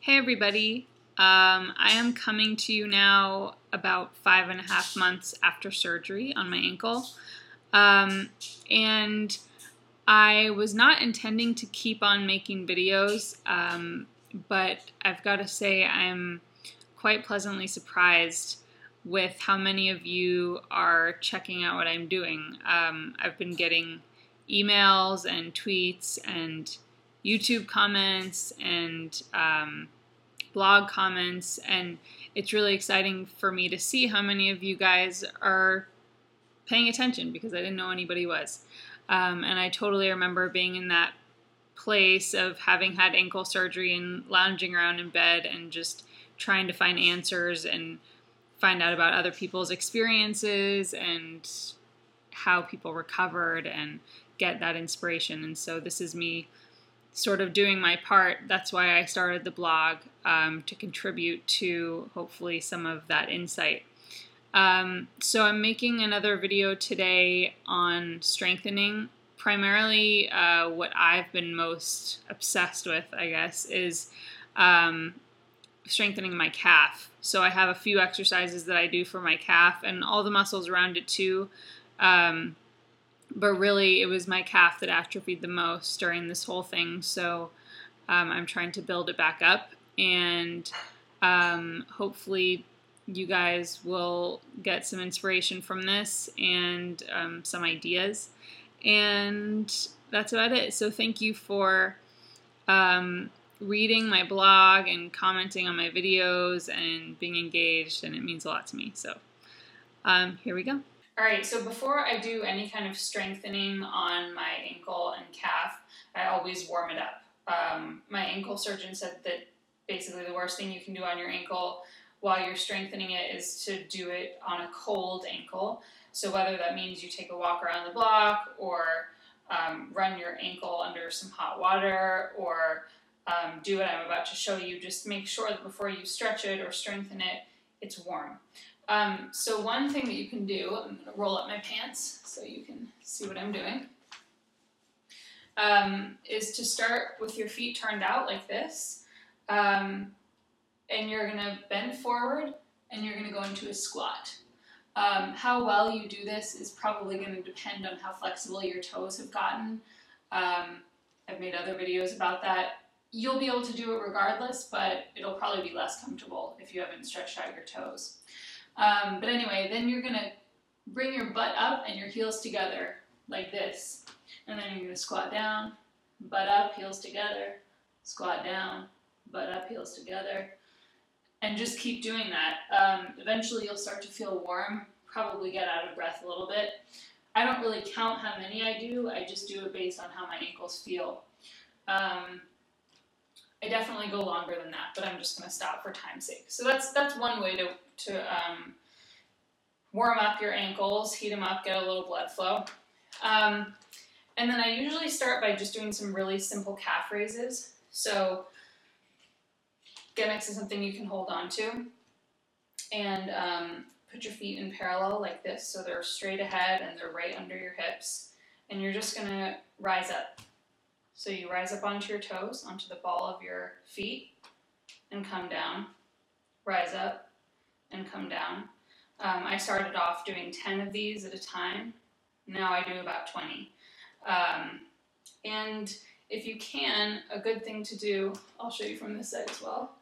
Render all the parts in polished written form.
Hey everybody, I am coming to you now about 5.5 months after surgery on my ankle, and I was not intending to keep on making videos, but I've got to say I'm quite pleasantly surprised with how many of you are checking out what I'm doing. I've been getting emails and tweets and YouTube comments and blog comments, and it's really exciting for me to see how many of you guys are paying attention because I didn't know anybody was. And I totally remember being in that place of having had ankle surgery and lounging around in bed and just trying to find answers and find out about other people's experiences and how people recovered and get that inspiration. And so this is me sort of doing my part. That's why I started the blog, to contribute to hopefully some of that insight. So I'm making another video today on strengthening. Primarily what I've been most obsessed with, I guess, is strengthening my calf. So I have a few exercises that I do for my calf and all the muscles around it too. But really, it was my calf that atrophied the most during this whole thing. So I'm trying to build it back up, and hopefully you guys will get some inspiration from this and some ideas. And that's about it. So thank you for reading my blog and commenting on my videos and being engaged, and it means a lot to me. So here we go. All right, so before I do any kind of strengthening on my ankle and calf, I always warm it up. My ankle surgeon said that basically the worst thing you can do on your ankle while you're strengthening it is to do it on a cold ankle. So whether that means you take a walk around the block or run your ankle under some hot water or do what I'm about to show you, just make sure that before you stretch it or strengthen it, it's warm. So one thing that you can do, I'm going to roll up my pants so you can see what I'm doing, is to start with your feet turned out like this, and you're going to bend forward and you're going to go into a squat. How well you do this is probably going to depend on how flexible your toes have gotten. I've made other videos about that. You'll be able to do it regardless, but it'll probably be less comfortable if you haven't stretched out your toes. But anyway, then you're going to bring your butt up and your heels together like this. And then you're going to squat down, butt up, heels together, squat down, butt up, heels together. And just keep doing that. Eventually you'll start to feel warm, probably get out of breath a little bit. I don't really count how many I do, I just do it based on how my ankles feel. I definitely go longer than that, but I'm just going to stop for time's sake. So that's one way to warm up your ankles, heat them up, get a little blood flow. And then I usually start by just doing some really simple calf raises. So get next to something you can hold on to and put your feet in parallel like this so they're straight ahead and they're right under your hips. And you're just going to rise up. So you rise up onto your toes, onto the ball of your feet, and come down. Rise up and come down. I started off doing 10 of these at a time. Now I do about 20. And if you can, a good thing to do, I'll show you from this side as well.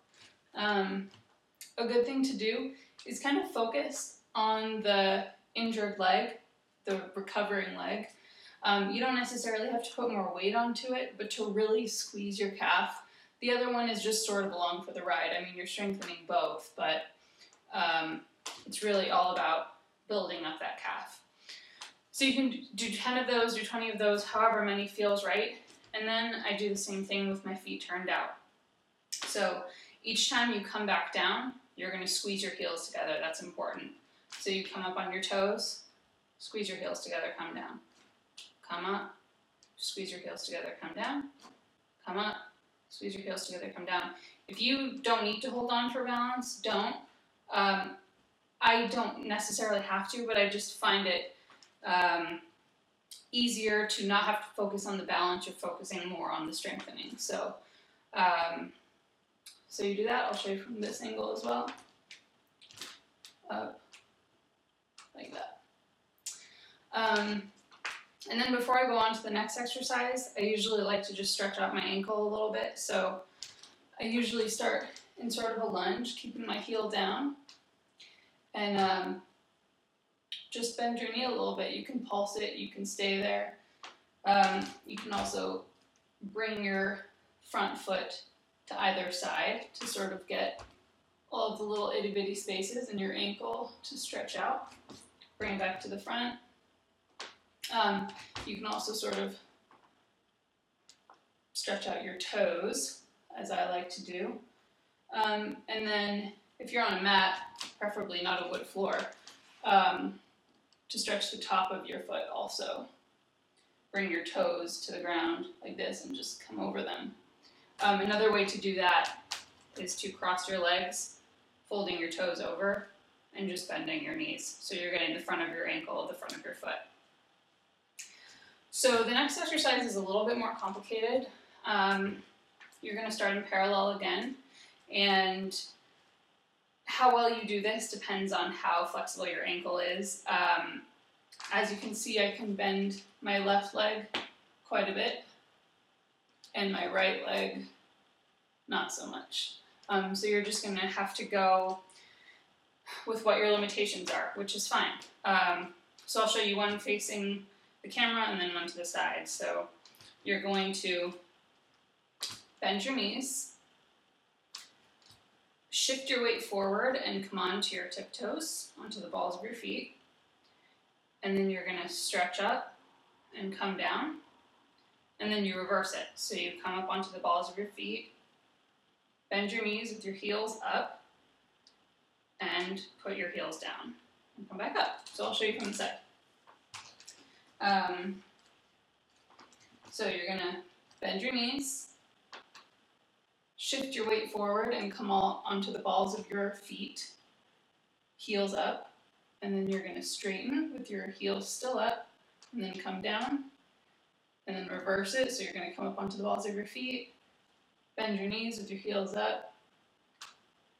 A good thing to do is kind of focus on the injured leg, the recovering leg. You don't necessarily have to put more weight onto it, but to really squeeze your calf. The other one is just sort of along for the ride. I mean, you're strengthening both, but it's really all about building up that calf. So you can do 10 of those, do 20 of those, however many feels right. And then I do the same thing with my feet turned out. So each time you come back down, you're going to squeeze your heels together. That's important. So you come up on your toes, squeeze your heels together, come down. Come up, squeeze your heels together, come down. Come up, squeeze your heels together, come down. If you don't need to hold on for balance, don't. I don't necessarily have to, but I just find it easier to not have to focus on the balance. You're focusing more on the strengthening. So So you do that, I'll show you from this angle as well. Up, like that. And then before I go on to the next exercise, I usually like to just stretch out my ankle a little bit. So I usually start in sort of a lunge, keeping my heel down. And just bend your knee a little bit. You can pulse it, you can stay there. You can also bring your front foot to either side to sort of get all of the little itty bitty spaces in your ankle to stretch out. Bring it back to the front. You can also sort of stretch out your toes, as I like to do. And then if you're on a mat, preferably not a wood floor, to stretch the top of your foot also. Bring your toes to the ground like this and just come over them. Another way to do that is to cross your legs, folding your toes over, and just bending your knees. So you're getting the front of your ankle, the front of your foot. So the next exercise is a little bit more complicated. You're going to start in parallel again, and how well you do this depends on how flexible your ankle is. As you can see, I can bend my left leg quite a bit, and my right leg not so much. So you're just going to have to go with what your limitations are, which is fine. So I'll show you one facing the camera and then one to the side. So you're going to bend your knees, shift your weight forward and come onto your tiptoes, onto the balls of your feet. And then you're going to stretch up and come down. And then you reverse it. So you come up onto the balls of your feet, bend your knees with your heels up, and put your heels down. And come back up. So I'll show you from the side. So you're going to bend your knees, shift your weight forward and come all onto the balls of your feet, heels up, and then you're going to straighten with your heels still up, and then come down, and then reverse it. So you're going to come up onto the balls of your feet, bend your knees with your heels up,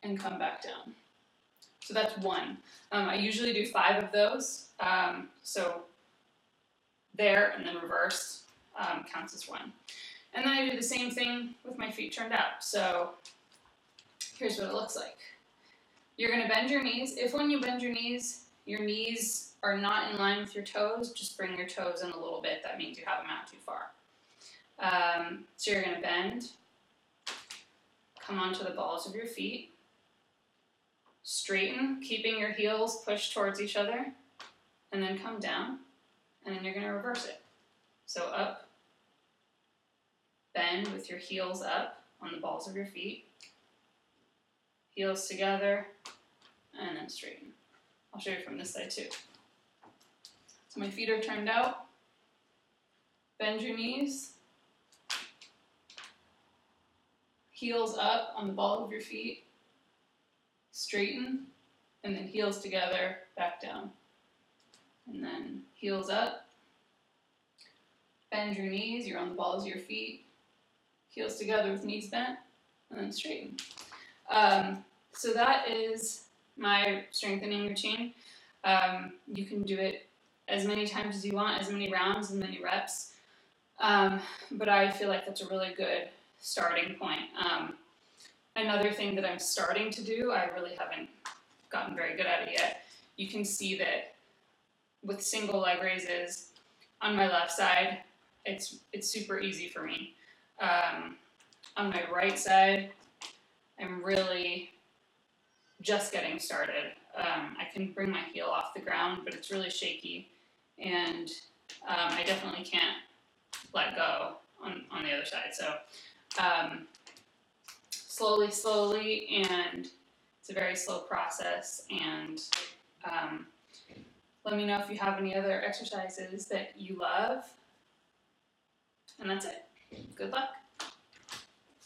and come back down. So that's one. I usually do 5 of those. So there and then reverse counts as 1. And then I do the same thing with my feet turned out. So here's what it looks like. You're going to bend your knees. If when you bend your knees are not in line with your toes, just bring your toes in a little bit. That means you have them out too far. So you're going to bend, come onto the balls of your feet, straighten, keeping your heels pushed towards each other, and then come down, and then you're going to reverse it. So up, bend with your heels up on the balls of your feet, heels together, and then straighten. I'll show you from this side too. So my feet are turned out. Bend your knees, heels up on the ball of your feet, straighten, and then heels together, back down. And then heels up, bend your knees, you're on the balls of your feet, heels together with knees bent, and then straighten. So that is my strengthening routine. You can do it as many times as you want, as many rounds, as many reps. But I feel like that's a really good starting point. Another thing that I'm starting to do, I really haven't gotten very good at it yet. You can see that with single leg raises on my left side, it's super easy for me. On my right side, I'm really just getting started. I can bring my heel off the ground, but it's really shaky, and I definitely can't let go on the other side. So slowly, and it's a very slow process, and let me know if you have any other exercises that you love, and that's it. Good luck.